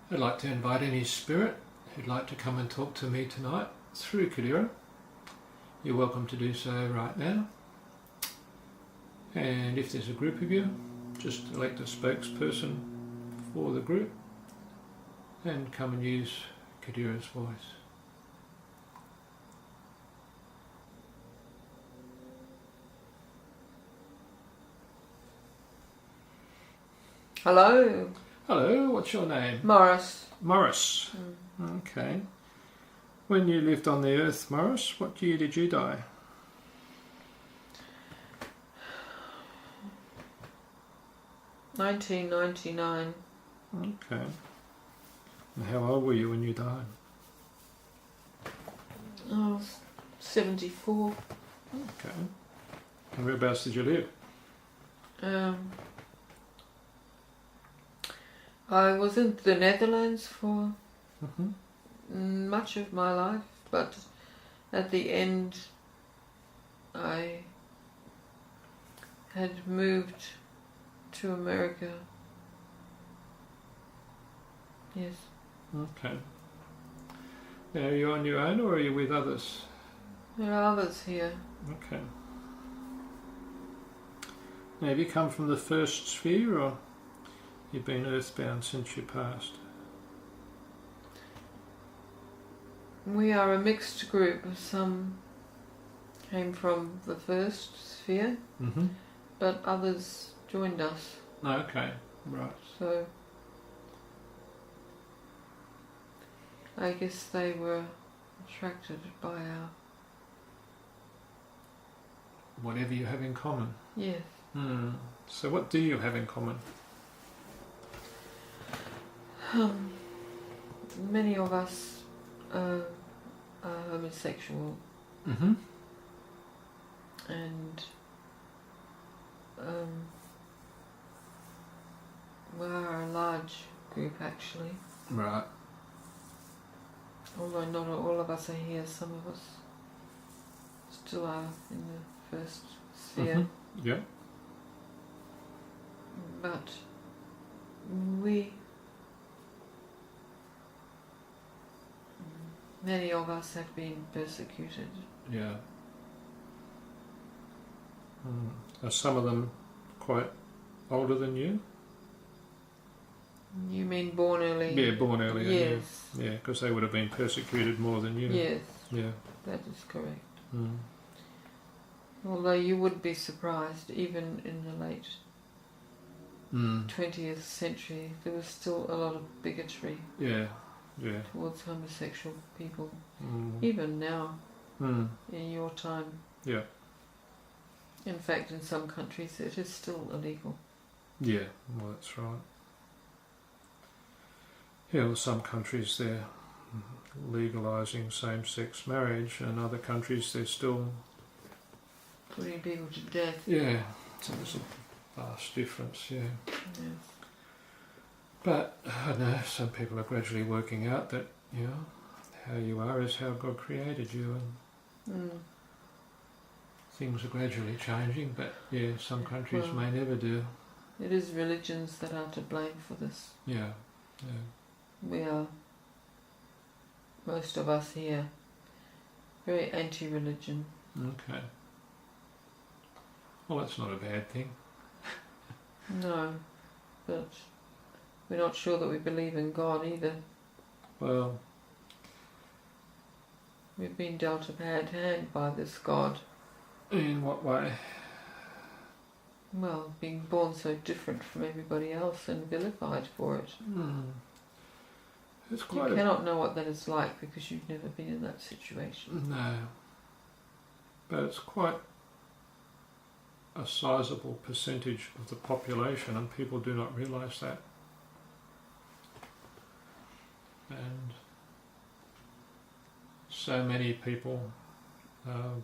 I'd like to invite any spirit who'd like to come and talk to me tonight through Kadira. You're welcome to do so right now. And if there's a group of you, just elect a spokesperson for the group and come and use Kadira's voice. Hello. Hello, what's your name? Morris. Morris. Okay. When you lived on the earth, Morris, what year did you die? 1999. Okay. And how old were you when you died? I was 74. Okay. And whereabouts did you live? I was in the Netherlands for Mm-hmm. much of my life, but at the end I had moved to America. Yes. Okay. Now, are you on your own or are you with others? There are others here. Okay. Now, have you come from the first sphere or you've been earthbound since you passed? We are a mixed group. Some came from the first sphere, Mm-hmm. but others joined us. Okay, right. So I guess they were attracted by our... Whatever you have in common. Yes. So what do you have in common? Many of us are homosexual, Mm-hmm. and we are a large group actually. Right. Although not all of us are here, some of us still are in the first sphere. Mm-hmm. Yeah. But many of us have been persecuted. Yeah. Are some of them quite older than you? You mean born early? Yeah, born earlier. Yes. Yeah, because they would have been persecuted more than you. Yes, Yeah. that is correct. Mm. Although you would be surprised, even in the late 20th century, there was still a lot of bigotry towards homosexual people. Even now, in your time. Yeah. In fact, in some countries it is still illegal. Yeah, well that's right. Yeah, well some countries they're legalising same-sex marriage and other countries they're still... Putting people to death. Yeah, so there's a vast difference, yeah. Yes. But, I don't know, some people are gradually working out that, you know, how you are is how God created you and things are gradually changing, but yeah, some countries may never do. It is religions that are to blame for this. Yeah, yeah. We are, most of us here, very anti-religion. Okay. Well, that's not a bad thing. No, but we're not sure that we believe in God either. Well... We've been dealt a bad hand by this God. In what way? Well, being born so different from everybody else and vilified for it. It's quite you cannot know what that is like because you've never been in that situation. No. But it's quite a sizable percentage of the population and people do not realise that. And so many people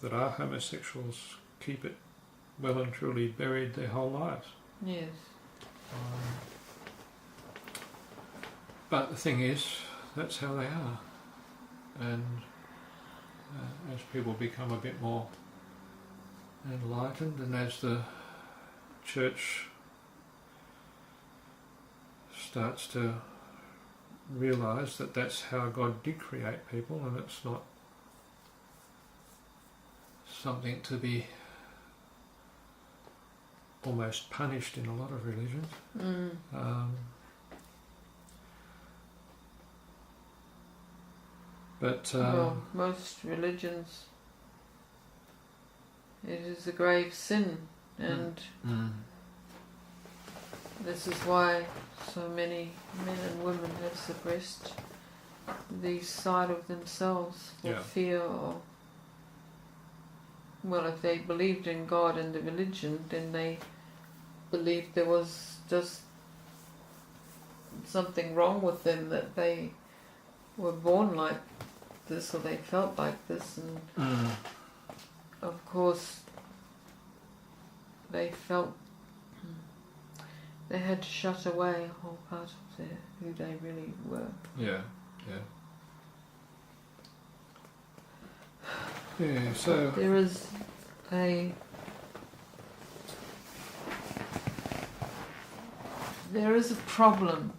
that are homosexuals keep it well and truly buried their whole lives. Yes. But the thing is, that's how they are. And as people become a bit more enlightened and as the church starts to realise that that's how God did create people, and it's not something to be almost punished in a lot of religions. Well, most religions, it is a grave sin, and this is why so many men and women have suppressed the side of themselves for fear of, well, if they believed in God and the religion, then they believed there was just something wrong with them, that they were born like this or they felt like this, and of course they felt they had to shut away a whole part of who they really were. Yeah, so there is a problem.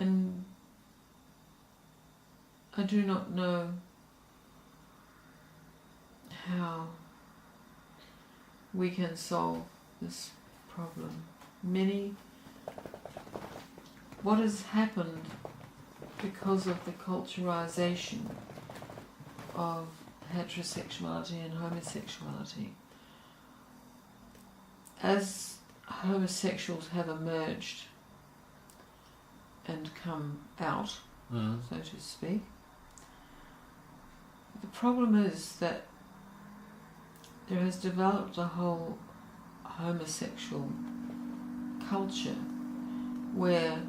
And I do not know how we can solve this problem. What has happened because of the culturalization of heterosexuality and homosexuality, as homosexuals have emerged and come out, so to speak, the problem is that there has developed a whole homosexual culture where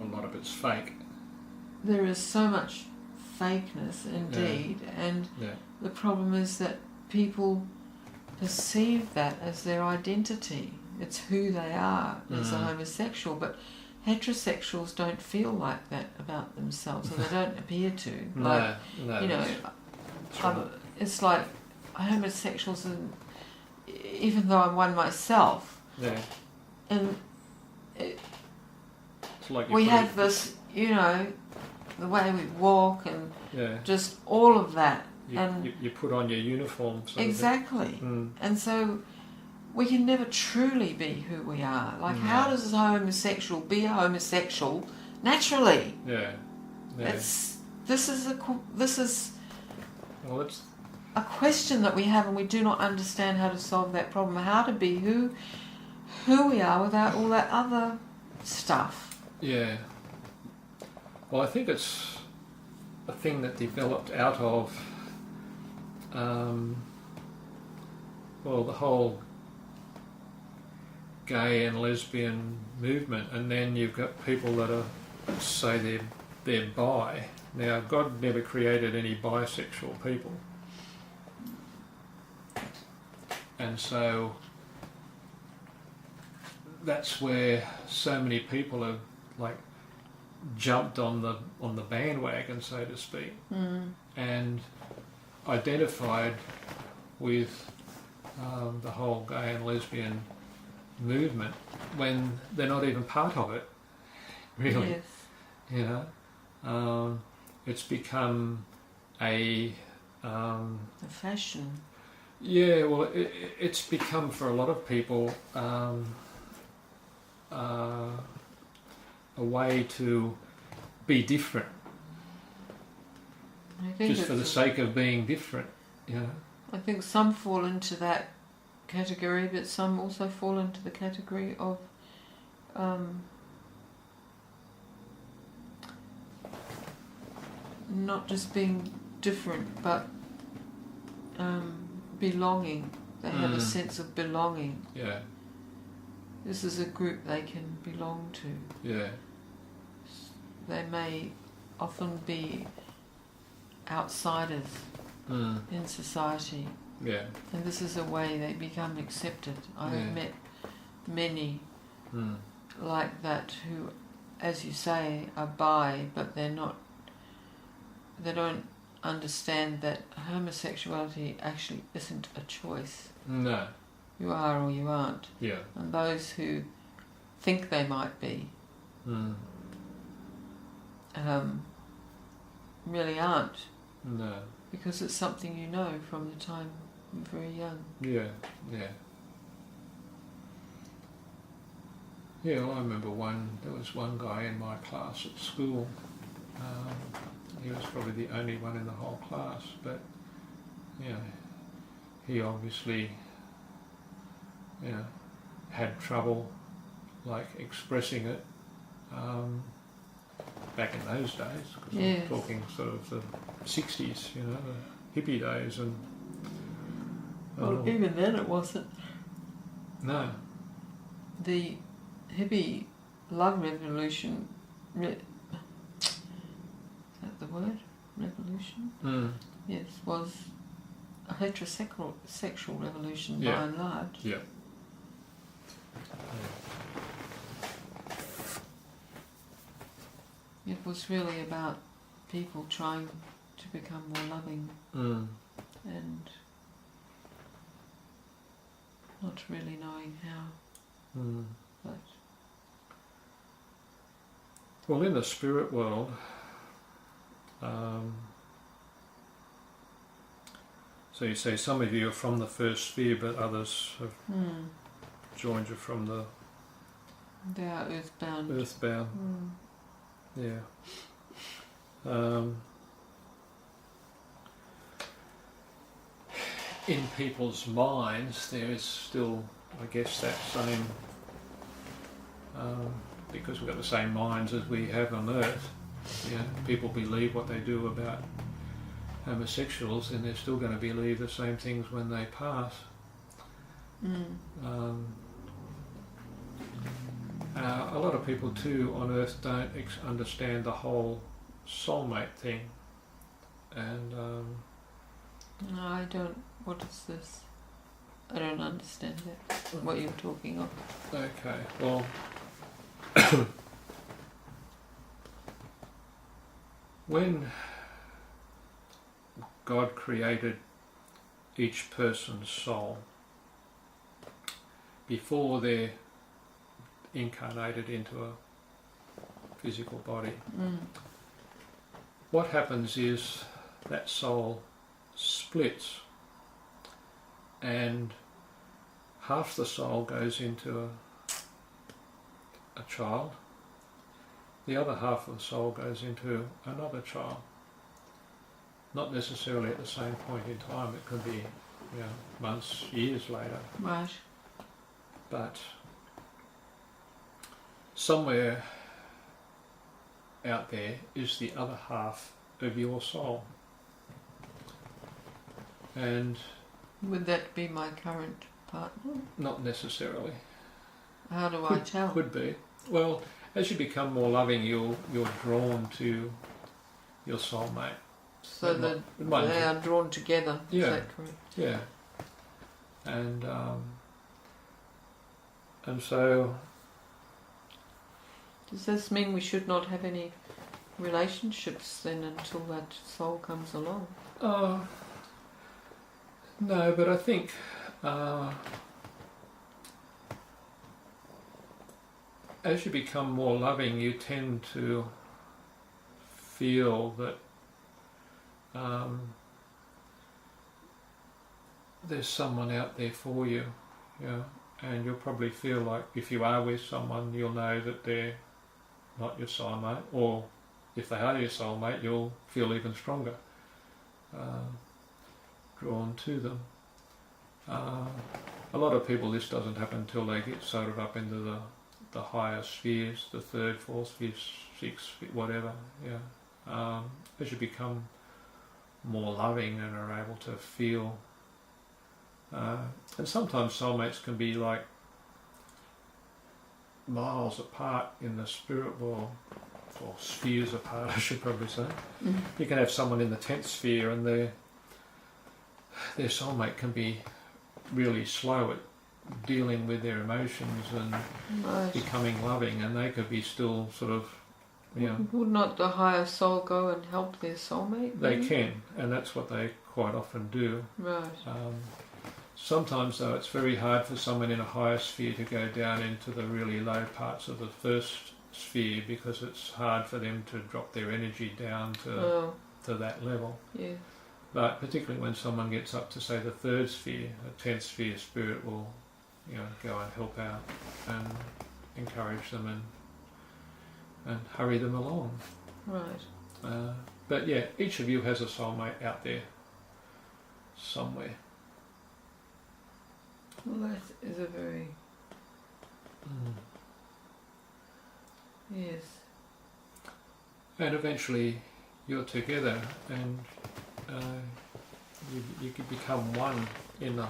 a lot of it's fake. There is so much fakeness indeed, and the problem is that people perceive that as their identity. It's who they are as a homosexual, but heterosexuals don't feel like that about themselves, or they don't appear to. It's like homosexuals, and even though I'm one myself, and it's like we have this, the way we walk and just all of that. You put on your uniform. Exactly. And so we can never truly be who we are. Like, how does a homosexual be a homosexual naturally? This is a question that we have, and we do not understand how to solve that problem. How to be who we are without all that other stuff. Yeah. Well, I think it's a thing that developed out of the whole gay and lesbian movement, and then you've got people that say they're bi. Now, God never created any bisexual people, and so that's where so many people have jumped on the bandwagon, so to speak, and identified with the whole gay and lesbian movement when they're not even part of it, really. Yes. It's become a fashion. Yeah, well, it's become for a lot of people a way to be different, just for the sake of being different. I think some fall into that category, but some also fall into the category of not just being different, but belonging. They have a sense of belonging. Yeah. This is a group they can belong to. Yeah. They may often be outsiders in society. Yeah. And this is a way they become accepted. I have met many like that who, as you say, are bi, but they don't understand that homosexuality actually isn't a choice. No. you are or you aren't. Yeah. And those who think they might be really aren't. No. Because it's something you know from the time you're very young. Yeah, yeah. Yeah, well, I remember there was one guy in my class at school. He was probably the only one in the whole class, but, you know, he obviously, you know, had trouble, like, expressing it back in those days, because Yes. I'm talking sort of the 60s, you know, the hippie days and... Well, even then it wasn't. No. The hippie love revolution, is that the word? Revolution? Yes, was a heterosexual revolution by and large. Yeah. It was really about people trying to become more loving and not really knowing how. But well, in the spirit world, so you say some of you are from the first sphere, but others have joined you from the... They are earthbound. Earthbound. Yeah. In people's minds, there is still, I guess, that same... because we've got the same minds as we have on Earth. You know, people believe what they do about homosexuals, and they're still going to believe the same things when they pass. A lot of people too on Earth don't understand the whole soulmate thing, and no, I don't. What is this? I don't understand that. What you're talking of? Okay, well, when God created each person's soul, before they're incarnated into a physical body, what happens is that soul splits, and half the soul goes into a child, the other half of the soul goes into another child. Not necessarily at the same point in time, it could be, you know, months, years later. Right. But somewhere out there is the other half of your soul. And would that be my current partner? not necessarily. How do I tell? Could be. Well, as you become more loving, you're drawn to your soulmate. So that they are drawn together. Yeah. Is that correct? Yeah. And so... Does this mean we should not have any relationships then until that soul comes along? No, but I think as you become more loving, you tend to feel that there's someone out there for you, you know, and you'll probably feel like if you are with someone, you'll know that they're not your soulmate, or if they are your soulmate, you'll feel even stronger drawn to them. A lot of people, this doesn't happen until they get sort of up into the higher spheres, the third, fourth, fifth, sixth, whatever. Yeah. As you become more loving and are able to feel, and sometimes soulmates can be like miles apart in the spirit world, or spheres apart, I should probably say. You can have someone in the 10th sphere, and their soulmate can be really slow at dealing with their emotions and becoming loving, and they could be still sort of, you know... Would not the higher soul go and help their soulmate? They can, and that's what they quite often do. Right. Sometimes, though, it's very hard for someone in a higher sphere to go down into the really low parts of the first sphere, because it's hard for them to drop their energy down to that level. Yeah. But particularly when someone gets up to, say, the third sphere, a 10th sphere spirit will, go and help out and encourage them and hurry them along. Right. But yeah, each of you has a soulmate out there somewhere. Well, that is a very... Yes. And eventually you're together, and you could become one in the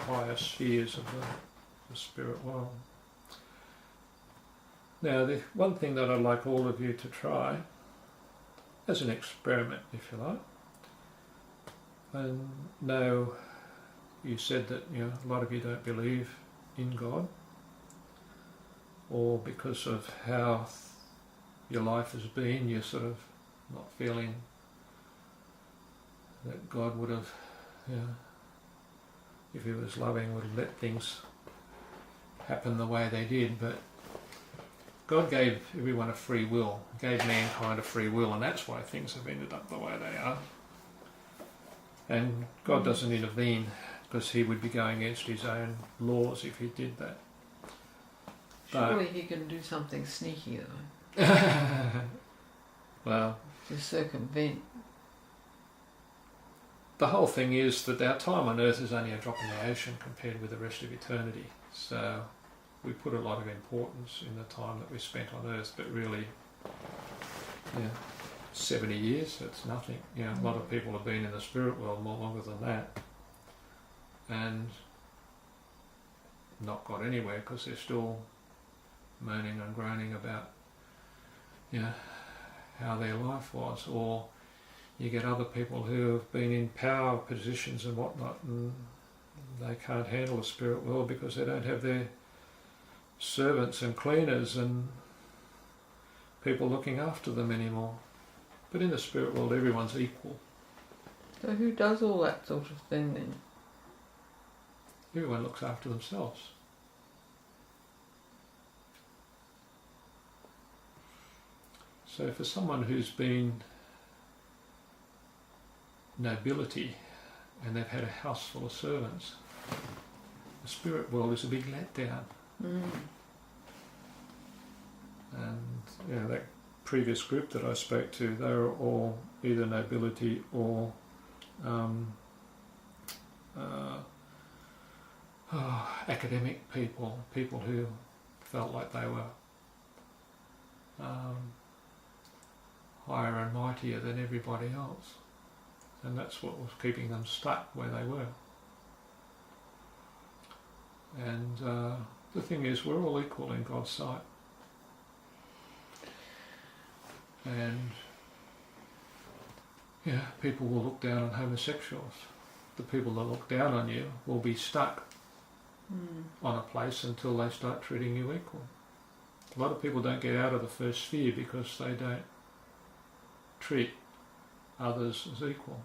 higher spheres of the spirit world. Now, the one thing that I'd like all of you to try, as an experiment, if you like, and now you said that a lot of you don't believe in God, or because of how your life has been, you're sort of not feeling that God would have, if he was loving, would have let things happen the way they did. But God gave everyone a free will, gave mankind a free will, and that's why things have ended up the way they are. And God doesn't intervene, because he would be going against his own laws if he did that. Surely he can do something sneaky, though. Well, to circumvent. The whole thing is that our time on earth is only a drop in the ocean compared with the rest of eternity. So we put a lot of importance in the time that we spent on earth, but really, 70 years, that's nothing. A lot of people have been in the spirit world more longer than that, and not got anywhere, because they're still moaning and groaning about how their life was. Or you get other people who have been in power positions and whatnot, and they can't handle the spirit world because they don't have their servants and cleaners and people looking after them anymore. But in the spirit world, everyone's equal. So who does all that sort of thing then? Everyone looks after themselves. So for someone who's been nobility and they've had a house full of servants, the spirit world is a big letdown. And that previous group that I spoke to, they were all either nobility or academic people who felt like they were higher and mightier than everybody else, and that's what was keeping them stuck where they were. And the thing is, we're all equal in God's sight, and people will look down on homosexuals. The people that look down on you will be stuck on a place until they start treating you equal. A lot of people don't get out of the first sphere because they don't treat others as equal.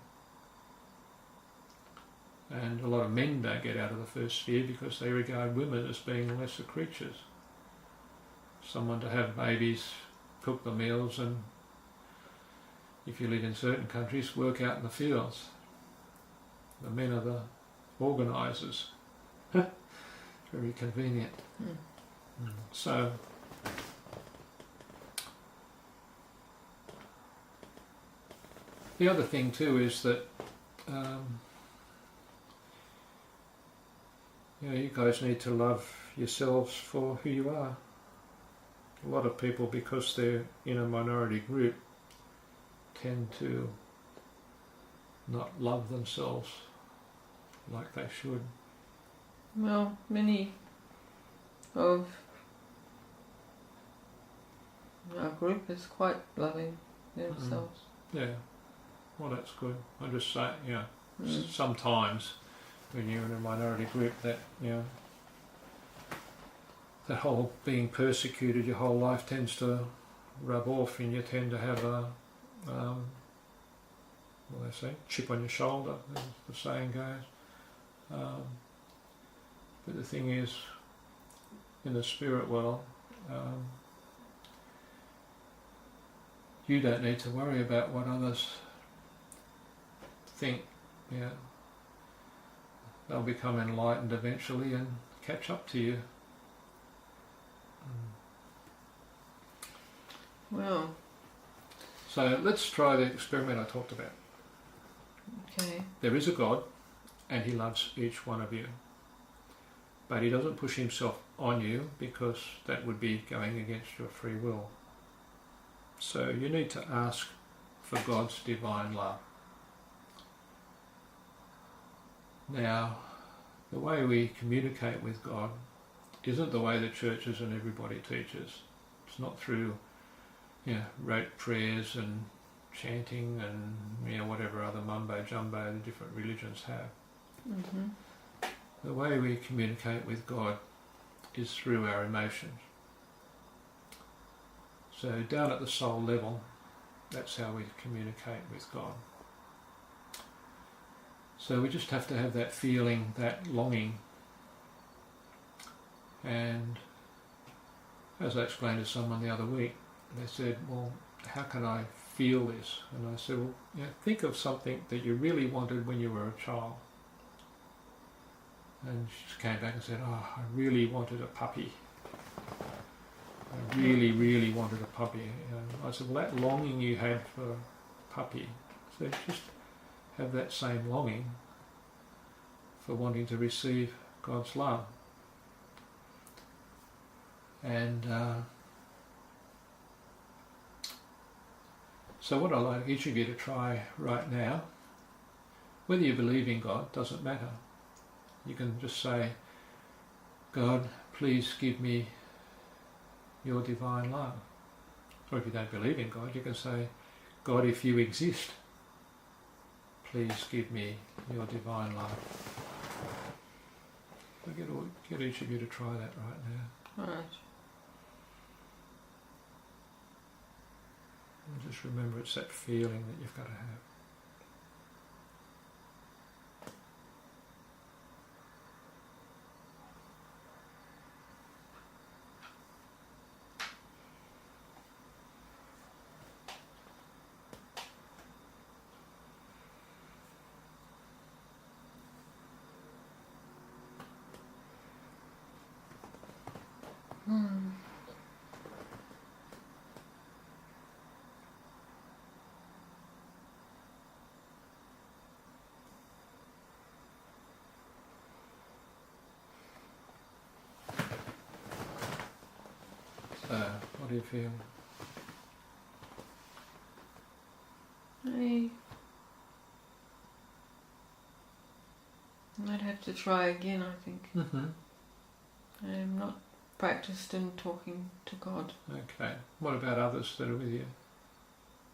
And a lot of men don't get out of the first sphere because they regard women as being lesser creatures. Someone to have babies, cook the meals, and if you live in certain countries, work out in the fields. The men are the organisers. Very convenient. So the other thing too is that you guys need to love yourselves for who you are. A lot of people, because they're in a minority group, tend to not love themselves like they should. Well, many of our group is quite loving themselves. Yeah, well, that's good. I'm just saying, sometimes when you're in a minority group, that that whole being persecuted your whole life tends to rub off, and you tend to have a what do they say, chip on your shoulder, as the saying goes. the thing is, in the spirit world, you don't need to worry about what others think. Yeah, they'll become enlightened eventually and catch up to you. Well. So let's try the experiment I talked about. Okay. There is a God, and He loves each one of you. But He doesn't push Himself on you, because that would be going against your free will. So you need to ask for God's divine love. Now, the way we communicate with God isn't the way the churches and everybody teaches. It's not through, rote prayers and chanting and whatever other mumbo jumbo the different religions have. Mm-hmm. The way we communicate with God is through our emotions. So down at the soul level, that's how we communicate with God. So we just have to have that feeling, that longing. And as I explained to someone the other week, they said, well, how can I feel this? And I said, well, think of something that you really wanted when you were a child. And she came back and said, oh, I really wanted a puppy. I really, really wanted a puppy. I said, well, that longing you had for a puppy, so just have that same longing for wanting to receive God's love. And so what I'd like each of you to try right now, whether you believe in God, doesn't matter. You can just say, God, please give me your divine love. Or if you don't believe in God, you can say, God, if you exist, please give me your divine love. So get each of you to try that right now. Right. And just remember, it's that feeling that you've got to have. So, what do you feel? I'd have to try again, I think. Mm-hmm. I'm not practiced in talking to God. Okay. What about others that are with you?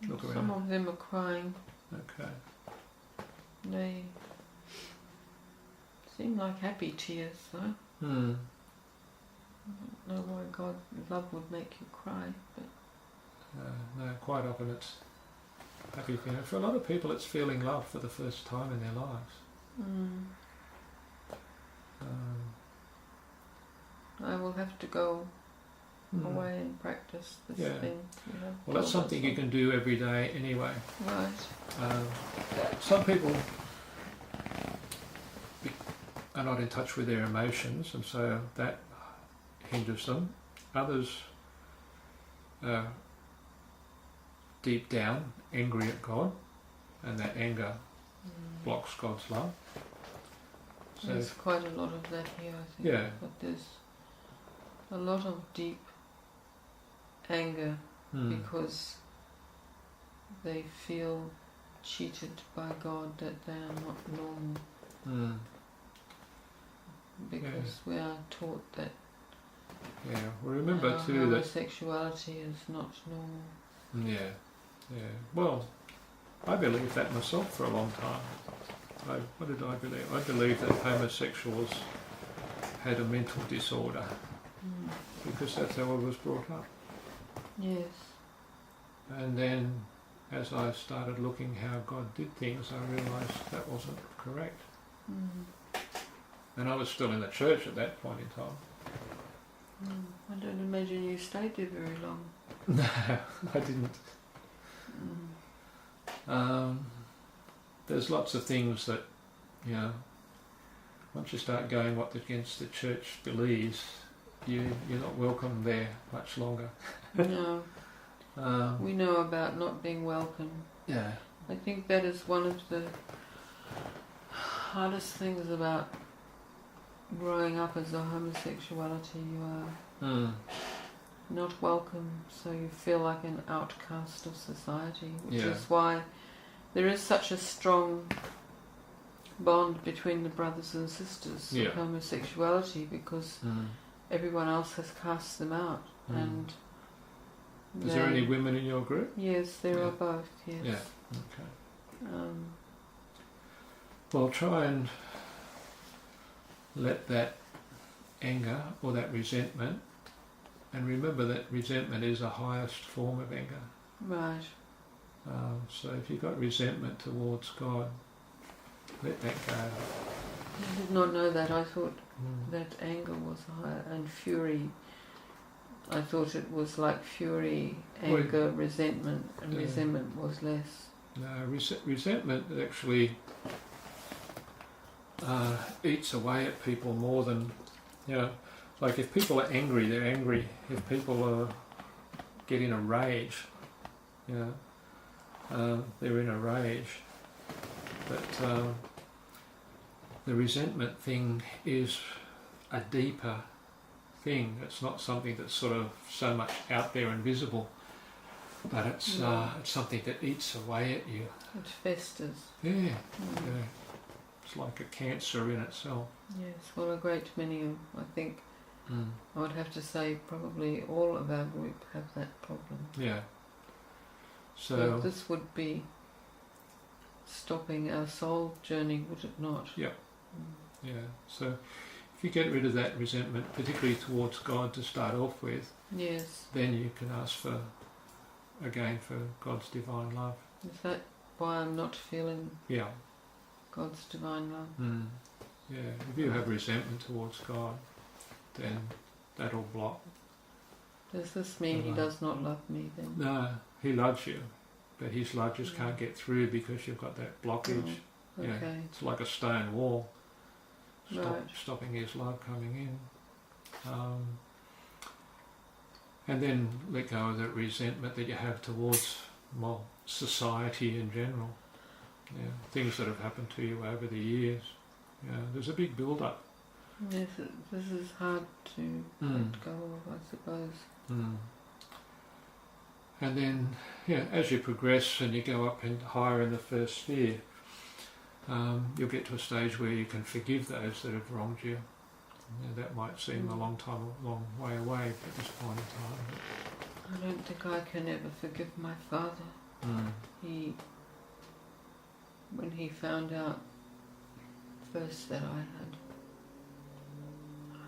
Look around. Some of them are crying. Okay. They seem like happy tears, though. Hmm. I don't know why God love would make you cry, but No, quite often it's happy feeling. For a lot of people, it's feeling love for the first time in their lives. I will have to go away and practice this thing. Well, that's something you can do every day anyway. Right. Some people are not in touch with their emotions, and so that hinders them. Others are deep down angry at God, and that anger blocks God's love. So there's quite a lot of that here, I think. Yeah. But there's a lot of deep anger because they feel cheated by God, that they are not normal. Because we are taught that well, remember too that homosexuality is not normal. Well, I believed that myself for a long time. What did I believe? I believed that homosexuals had a mental disorder because that's how I was brought up. Yes. And then as I started looking how God did things, I realised that wasn't correct. And I was still in the church at that point in time. I don't imagine you stayed there very long. No, I didn't. There's lots of things that, you know, once you start going what against the church believes, you're not welcome there much longer. No. We know about not being welcome. Yeah. I think that is one of the hardest things about growing up as a homosexuality. You are not welcome, so you feel like an outcast of society, which is why there is such a strong bond between the brothers and sisters of homosexuality, because everyone else has cast them out. And is there any women in your group? Yes, there are both, yes. Yeah, okay. Well, try and let that anger or that resentment, and remember that resentment is the highest form of anger. Right. So if you've got resentment towards God, let that go. I did not know that. I thought that anger was higher, and fury. I thought it was like fury, anger, resentment, and resentment was less. No, resentment actually eats away at people more than, you know, like if people are angry, they're angry. If people get in a rage, you know, they're in a rage. But the resentment thing is a deeper thing. It's not something that's sort of so much out there and visible, but it's something that eats away at you. It festers. Yeah. It's like a cancer in itself. Yes, well, a great many of, I think, I would have to say probably all of our group have that problem. Yeah. So this would be stopping our soul journey, would it not? Yeah. Yeah. So if you get rid of that resentment, particularly towards God to start off with, then you can ask for God's divine love. Is that why I'm not feeling God's divine love? Yeah. If you have resentment towards God, then that'll block. Does this mean He does not love me then? No, He loves you, but His love just can't get through because you've got that blockage. Okay. Yeah, it's like a stone wall Right. stopping His love coming in. And then let go of that resentment that you have towards society in general. Yeah, things that have happened to you over the years. Yeah, there's a big build-up. Yes, this is hard to let go of, I suppose. And then, as you progress and you go up higher in the first sphere, you'll get to a stage where you can forgive those that have wronged you. That might seem a long way away at this point in time. I don't think I can ever forgive my father. When he found out first that I had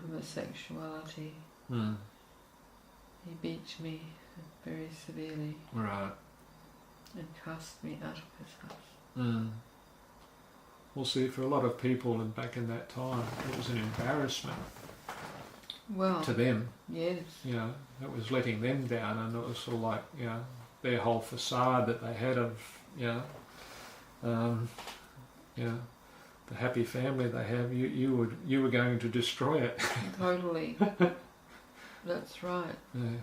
homosexuality, he beat me very severely. Right. And cast me out of his house. Well, see, for a lot of people and back in that time, it was an embarrassment to them. Yes. You know, it was letting them down, and it was sort of like, you know, their whole facade that they had of, the happy family they have. You were going to destroy it. Totally. That's right. Yeah.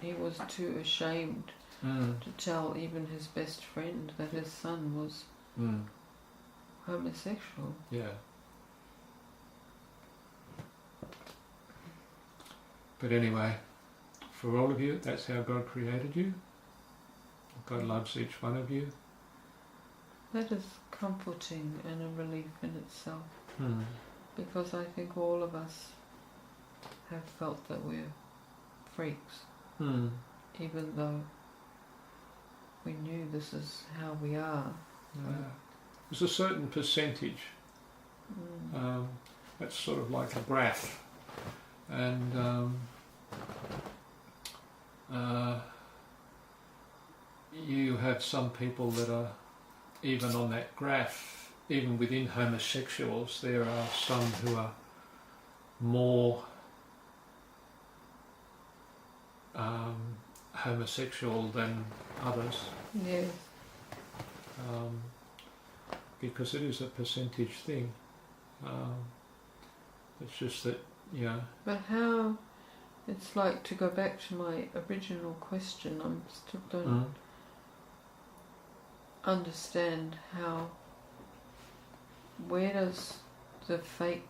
He was too ashamed to tell even his best friend that his son was homosexual. Yeah. But anyway, for all of you, that's how God created you. God loves each one of you. That is comforting and a relief in itself. Because I think all of us have felt that we're freaks. Even though we knew this is how we are. There's a certain percentage. That's sort of like a graph. And you have some people that are even on that graph even within homosexuals, there are some who are more homosexual than others. Yes. Because it is a percentage thing. It's just that, But how, it's like, to go back to my original question, I'm still don't understand how, where does the fake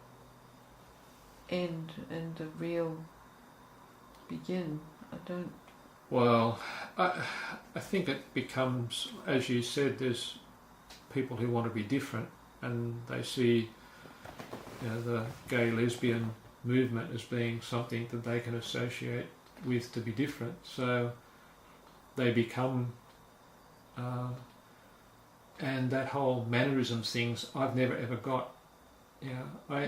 end and the real begin? I don't... Well, I think it becomes, as you said, there's people who want to be different, and they see the gay lesbian movement as being something that they can associate with to be different, so they become and that whole mannerisms things I've never ever got. I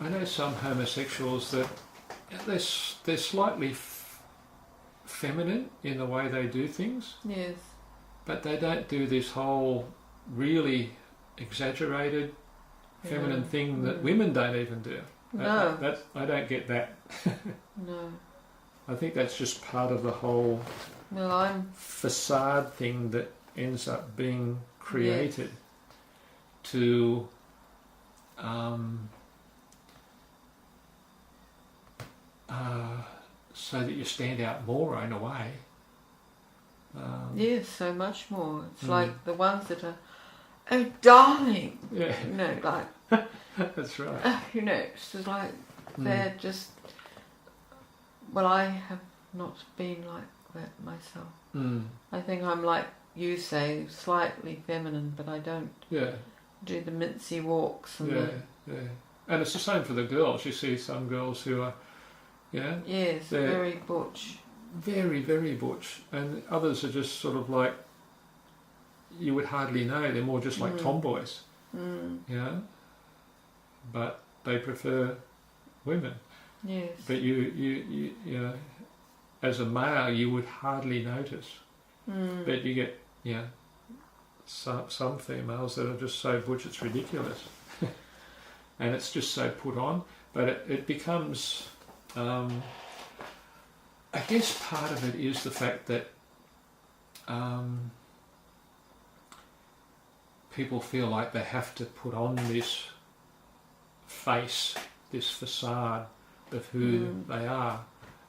know some homosexuals that they're slightly feminine in the way they do things. Yes. But they don't do this whole really exaggerated feminine thing that women don't even do. No. I don't get that. No. I think that's just part of the whole facade thing that ends up being created to so that you stand out more in a way. Yes, so much more. It's like the ones that are, oh darling, like that's right. it's just like they're just. Well, I have not been like that myself. I think I'm like you say, slightly feminine, but I don't do the mincy walks. And and it's the same for the girls. You see some girls who are, yes, very butch. Very, very butch, and others are just sort of like, you would hardly know, they're more just like tomboys, but they prefer women. Yes. But you as a male, you would hardly notice. But you get, some females that are just so butch it's ridiculous. And it's just so put on, but it becomes... I guess part of it is the fact that people feel like they have to put on this face, this facade of who they are,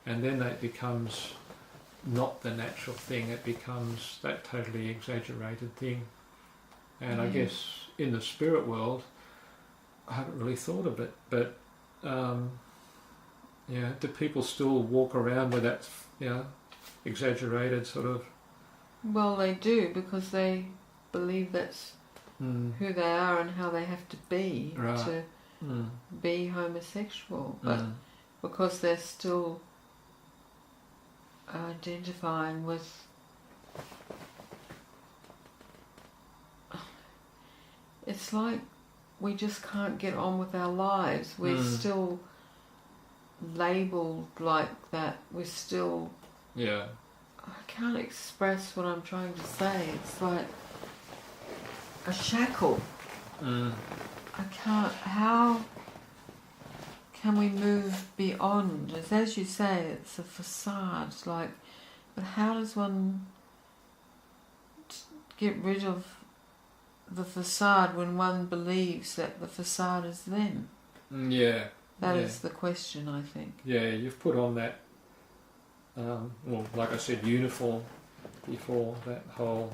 and then that becomes not the natural thing, it becomes that totally exaggerated thing. And I guess in the spirit world, I haven't really thought of it, but do people still walk around with that, exaggerated sort of... Well, they do, because they believe that's who they are and how they have to be to be homosexual. But because they're still identifying with... It's like we just can't get on with our lives. We're still... labelled like that. We're still... I can't express what I'm trying to say. It's like a shackle. I can't... How can we move beyond? As you say, it's a facade. Like, but how does one get rid of the facade when one believes that the facade is them? That is the question, I think. You've put on that, like I said, uniform before, that whole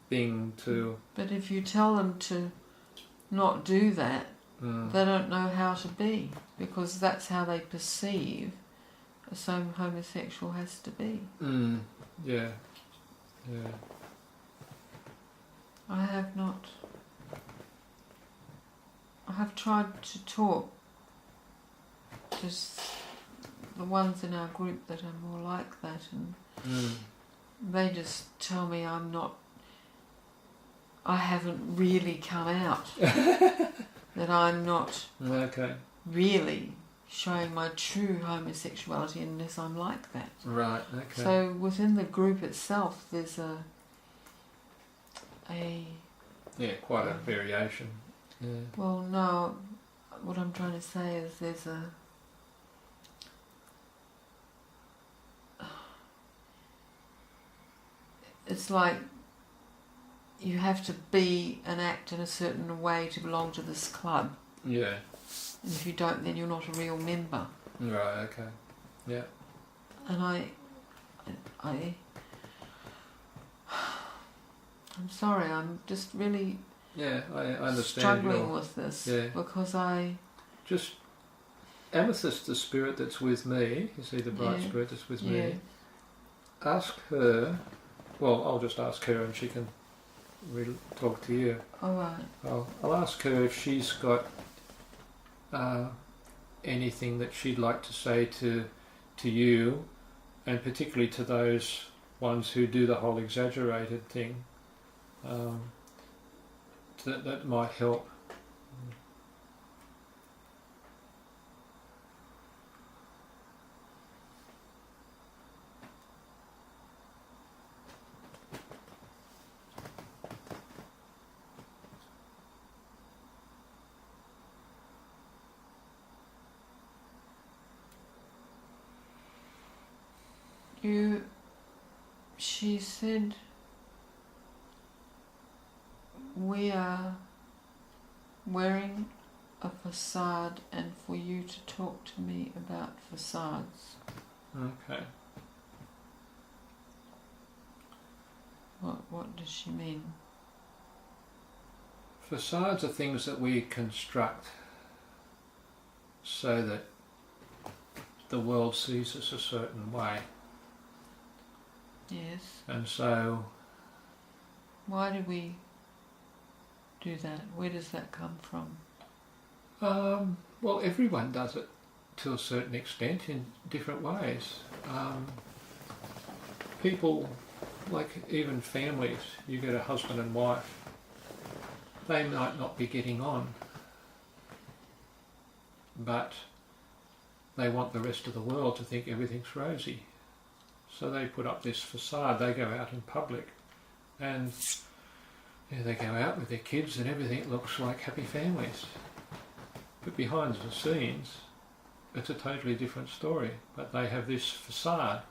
thing to... But if you tell them to not do that, they don't know how to be, because that's how they perceive a homosexual has to be. I have not... I have tried to talk to the ones in our group that are more like that, and they just tell me I haven't really come out, that I'm not really showing my true homosexuality unless I'm like that. Right, okay. So within the group itself there's a quite a variation. Yeah. Well, no, what I'm trying to say is there's it's like you have to be and act in a certain way to belong to this club. Yeah. And if you don't, then you're not a real member. Right, okay. Yeah. And I'm sorry, I'm just really I understand struggling with this because just Amethyst, the spirit that's with me, you see the bright spirit that's with me, ask her, well, I'll just ask her and she can talk to you. All right. I'll ask her if she's got anything that she'd like to say to you, and particularly to those ones who do the whole exaggerated thing, that might help. She said, we are wearing a facade and for you to talk to me about facades. Okay. What does she mean? Facades are things that we construct so that the world sees us a certain way. Yes. And so... Why do we do that? Where does that come from? Well, everyone does it to a certain extent in different ways. People, like even families, you get a husband and wife, they might not be getting on, but they want the rest of the world to think everything's rosy. So they put up this facade, they go out in public and they go out with their kids and everything looks like happy families. But behind the scenes, it's a totally different story. But they have this facade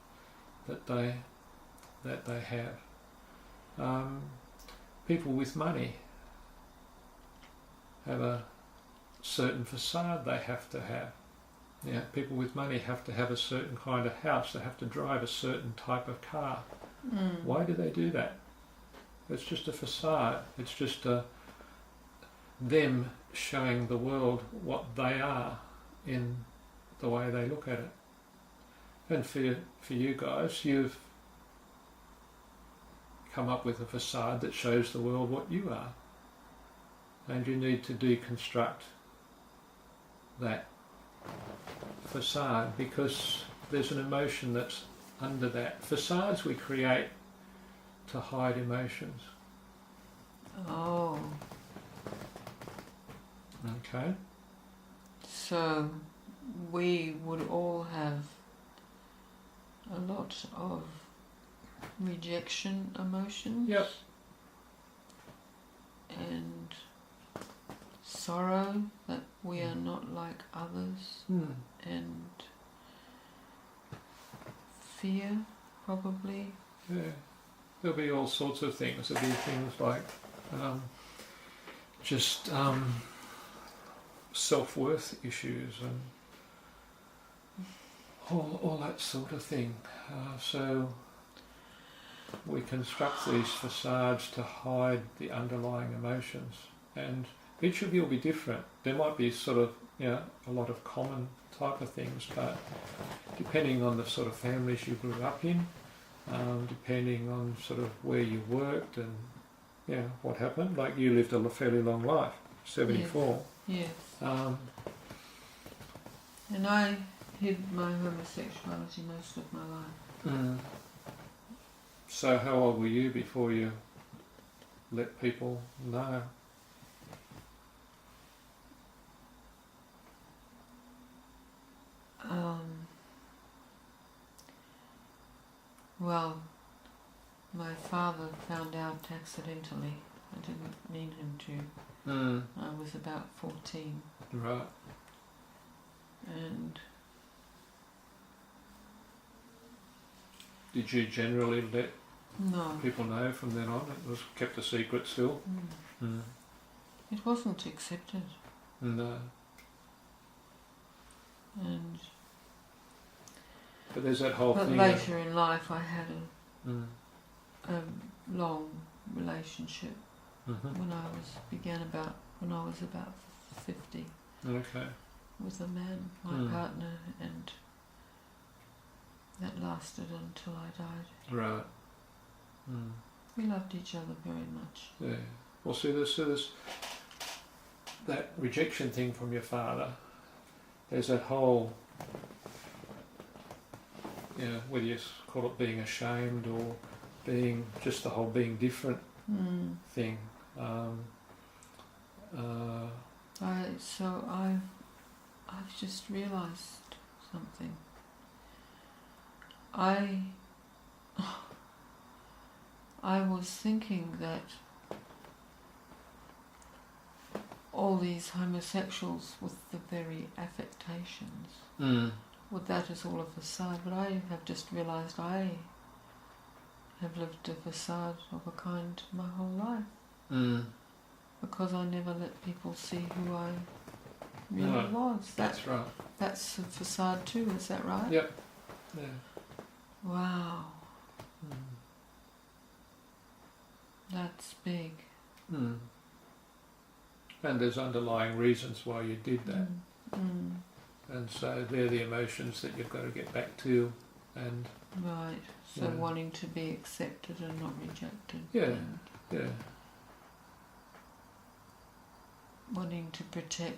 that they have. People with money have a certain facade they have to have. Yeah, people with money have to have a certain kind of house. They have to drive a certain type of car. Why do they do that? It's just a facade. It's just them showing the world what they are in the way they look at it. And for you guys, you've come up with a facade that shows the world what you are. And you need to deconstruct that facade because there's an emotion that's under that. Facades we create to hide emotions. Oh. Okay. So we would all have a lot of rejection emotions. Yep. And sorrow that we are not like others. And fear, probably. Yeah. There'll be all sorts of things. There'll be things like just self-worth issues and all that sort of thing. So we construct these facades to hide the underlying emotions, and each of you will be different. There might be sort of a lot of common type of things, but depending on the sort of families you grew up in, depending on sort of where you worked and what happened. Like you lived a fairly long life, 74. Yes. And I hid my homosexuality most of my life. So how old were you before you let people know? Well, my father found out accidentally. I didn't mean him to. I was about 14. Right. And did you generally let no, people know from then on? It was kept a secret still? it wasn't accepted. No. And But there's that whole but thing. later in life, I had a Mm. long relationship Mm-hmm. when I was about 50 Okay. with a man, my partner, and that lasted until I died. Right. We loved each other very much. Yeah. Well, see, there's that rejection thing from your father. There's that whole, whether you call it being ashamed or being just the whole being different thing. I've just realised something. I was thinking that all these homosexuals with the very affectations, with that as all a facade, but I have just realised I have lived a facade of a kind my whole life. Because I never let people see who I really was. That's right. That's a facade too, is that right? Yep. Yeah. Wow. That's big. And there's underlying reasons why you did that. And so they're the emotions that you've got to get back to. And right. So wanting to be accepted and not rejected. Yeah. Yeah. Wanting to protect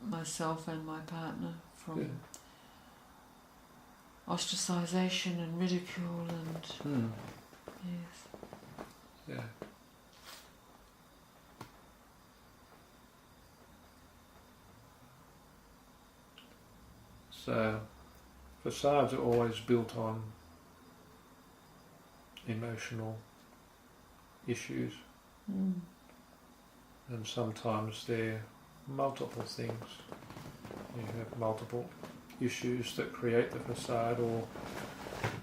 myself and my partner from ostracisation and ridicule and yes. Yeah. So facades are always built on emotional issues, and sometimes they're multiple things. You have multiple issues that create the facade, or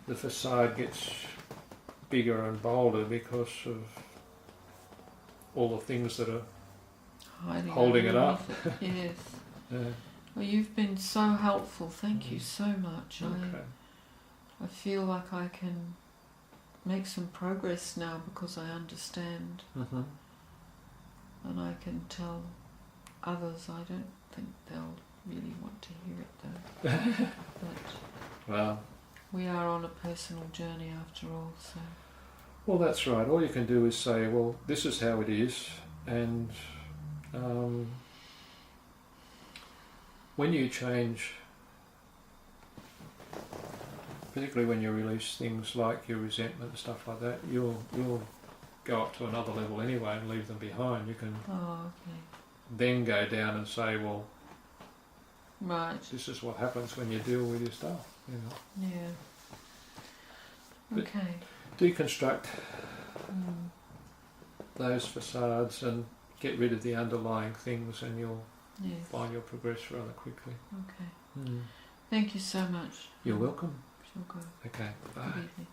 the facade gets bigger and bolder because of all the things that are holding it up. Yes. Yeah. Well, you've been so helpful. Thank you so much. Okay. I feel like I can make some progress now because I understand, and I can tell others. I don't think they'll really want to hear it though. But Well, we are on a personal journey after all, so. Well, that's right. All you can do is say, well, this is how it is, and when you change, particularly when you release things like your resentment and stuff like that, you'll go up to another level anyway and leave them behind. You can then go down and say, well, right, this is what happens when you deal with your stuff. Yeah. But okay. Deconstruct those facades and get rid of the underlying things, and you'll find you'll progress rather quickly. Okay. Thank you so much. You're welcome. Shall go. Okay. Bye. Good evening.